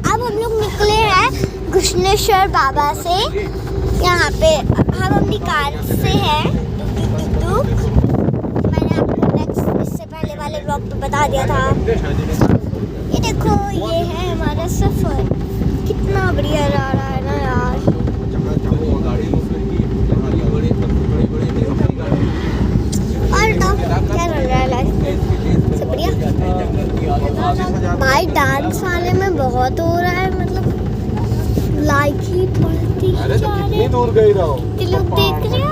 अब हम लोग निकले हैं कृष्णेश्वर बाबा से। यहाँ पे हम अपनी कार से हैं। मैंने आपको नेक्स्ट इससे पहले वाले ब्लॉग पे बता दिया था। ये देखो, ये है हमारा सफर। कितना बढ़िया जा रहा है ना यार। और क्या चल रहा है लाइफ? सब बढ़िया भाई। डांस वाले में बहुत हो रहा है, मतलब लाइक ही बढ़ती जा रही है। दूर गई रहो, कितने लोग देख रहे हो?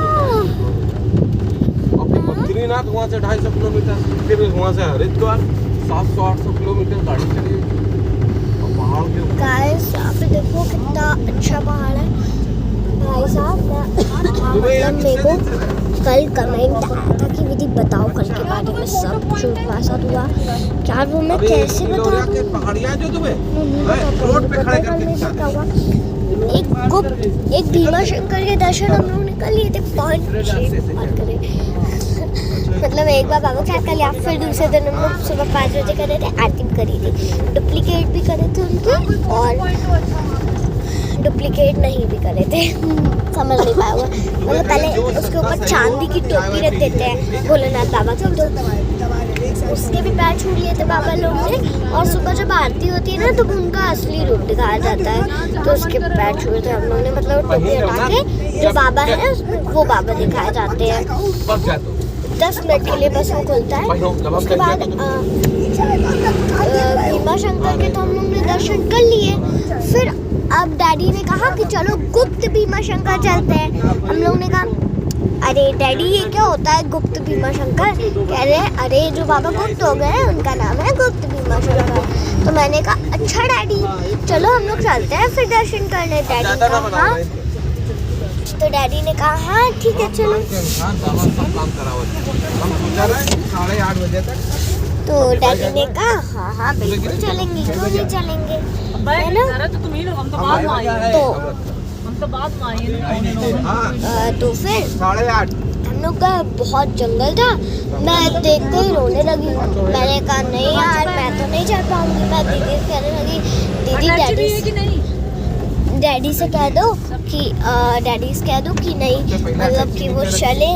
बद्रीनाथ वहाँ से 250 किलोमीटर, फिर वहाँ से हरिद्वार 700-800 किलोमीटर गाड़ी चली। पहाड़ के गाइस आप देखो कितना अच्छा पहाड़ है भाई साहब। मतलब मेरे को कल कमेंट आया था कि विधि बताओ कल के बारे में सब जो हमारे साथ हुआ। यार वो मैं कैसे बताऊं? पहाड़ियाँ जो तुम्हें रोड पे खड़े करके एक भीमा शंकर के दर्शन हम लोगों ने कर लिए थे। मतलब एक बार बाबा के साथ कर लिया, फिर दूसरे दिन हम लोग सुबह 5 बजे कर रहे थे, आरती भी करी थी। डुप्लीकेट भी करे थे उनके और डुप्लीकेट नहीं भी करे थे। समझ नहीं पाया हुआ। मतलब पहले उसके ऊपर चांदी की टोपी रख देते हैं भोलेनाथ बाबा के, तो उसके भी पैर छू लिए थे बाबा लोग ने। और सुबह जब आरती होती है ना तो उनका असली रूप दिखाया जाता है, तो उसके पैर छुए थे हम लोग ने। मतलब टोपी हटा के जो बाबा है वो बाबा दिखाए जाते हैं। 10 मिनट के लिए बस वो खुलता है। उसके बाद भीमा शंकर के तो हम लोग ने दर्शन कर लिए। फिर अब डैडी ने कहा कि चलो गुप्त भीमा शंकर चलते हैं। हम लोग ने कहा अरे डैडी ये क्या होता है गुप्त भीमा शंकर? कह रहे हैं अरे जो बाबा गुप्त हो गए उनका नाम है गुप्त भीमा शंकर। तो मैंने कहा अच्छा डैडी चलो हम लोग चलते हैं फिर दर्शन करने। डैडी ने कहा हाँ। तो डैडी ने कहा हाँ ठीक है चलो। 8:30 बजे तक। तो डैडी ने कहा हाँ हाँ बिल्कुल चलेंगे, क्यों नहीं चलेंगे, है ना? तो फिर 8:30 हम लोग का बहुत जंगल था। मैं देखते ही रोने लगी। मैंने कहा नहीं यार मैं तो नहीं चढ़ पाऊंगी। मैं दीदी से कहने लगी दीदी डैडी से कह दो कि डैडी से कह दो कि नहीं, मतलब कि वो चले,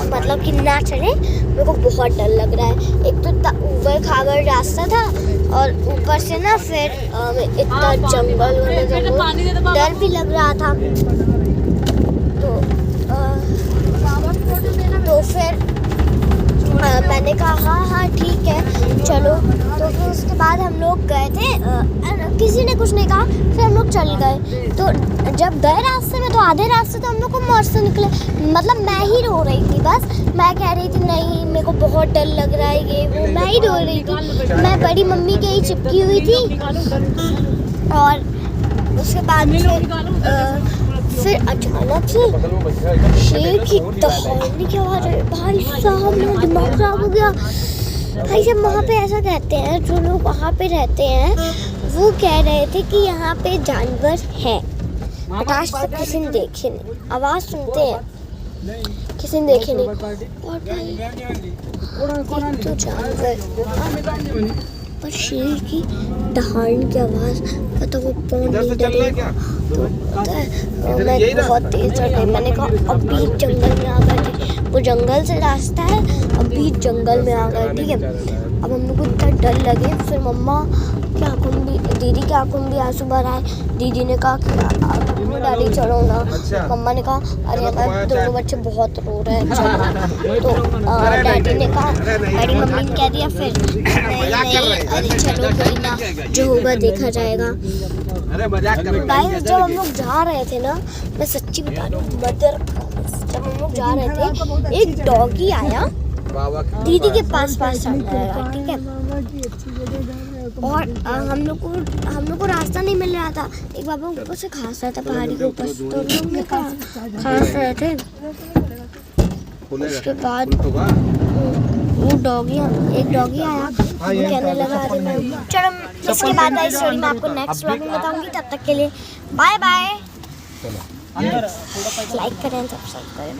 मतलब कि ना चले। मेरे को बहुत डर लग रहा है। एक तो ऊबड़ खाबड़ रास्ता था और ऊपर से ना फिर इतना जंगल डर भी लग रहा था। तो फिर मैंने कहा हाँ हाँ ठीक है चलो। तो फिर उसके बाद हम लोग गए थे। किसी ने कुछ नहीं कहा, फिर हम लोग चल गए। तो जब गए रास्ते में तो आधे रास्ते तो हम लोग को मौत से निकले। मतलब मैं ही रो रही थी बस। मैं कह रही थी नहीं मेरे को बहुत डर लग रहा है ये वो। मैं ही रो रही थी। मैं बड़ी मम्मी के ही चिपकी हुई थी। और उसके बाद फिर अचानक से शेर की दहाड़ने की आवाज़ आई। भाई साहब मेरा दिमाग खराब हो गया। भाई साहब वहाँ पे ऐसा कहते हैं, जो लोग वहाँ पे रहते हैं वो कह रहे थे कि यहाँ पे जानवर है, बट आज तक किसी ने देखे नहीं। आवाज़ सुनते हैं, किसी ने देखे नहीं। और भाई तो जानवर पर शेर की दहाड़ने की आवाज़ पता वो कौन नहीं डरेगा। तो पता है मैं बहुत तेज चल रही। मैंने कहा अभी जंगल में आ गए। वो जंगल से रास्ता है, अभी जंगल में आ गए। ठीक है, अब हम लोग को इतना डर लगे। फिर मम्मा की आंखों में भी, दीदी की आंखों में भी आंसू भर आए। दीदी ने कहा कि डैडी चलो ना। मम्मा ने कहा अरे हमारे दोनों बच्चे बहुत रो रहे हैं चलो। तो डैडी ने कहा, डैडी मम्मी ने कह दिया फिर नहीं अरे चलो कोई ना, जो होगा देखा जाएगा। गाइस जब हम लोग जा रहे थे ना, मैं सच्ची बता रही हूँ मदर, जब हम लोग जा रहे थे एक डॉगी आया दीदी के पास चल रहा था। ठीक है, और हम लोग को रास्ता नहीं मिल रहा था। एक बाबा ऊपर से खास रहा था पहाड़ी के ऊपर, तो हम लोग खास रहे थे। उसके बाद वो एक डॉगी आया, वो कहने लगा अरे मैं चलो। इसके बाद आई स्टोरी मैं आपको नेक्स्ट व्लॉग में बताऊंगी। तब तक के लिए बाय बाय। लाइक करें, सब्सक्राइब करें।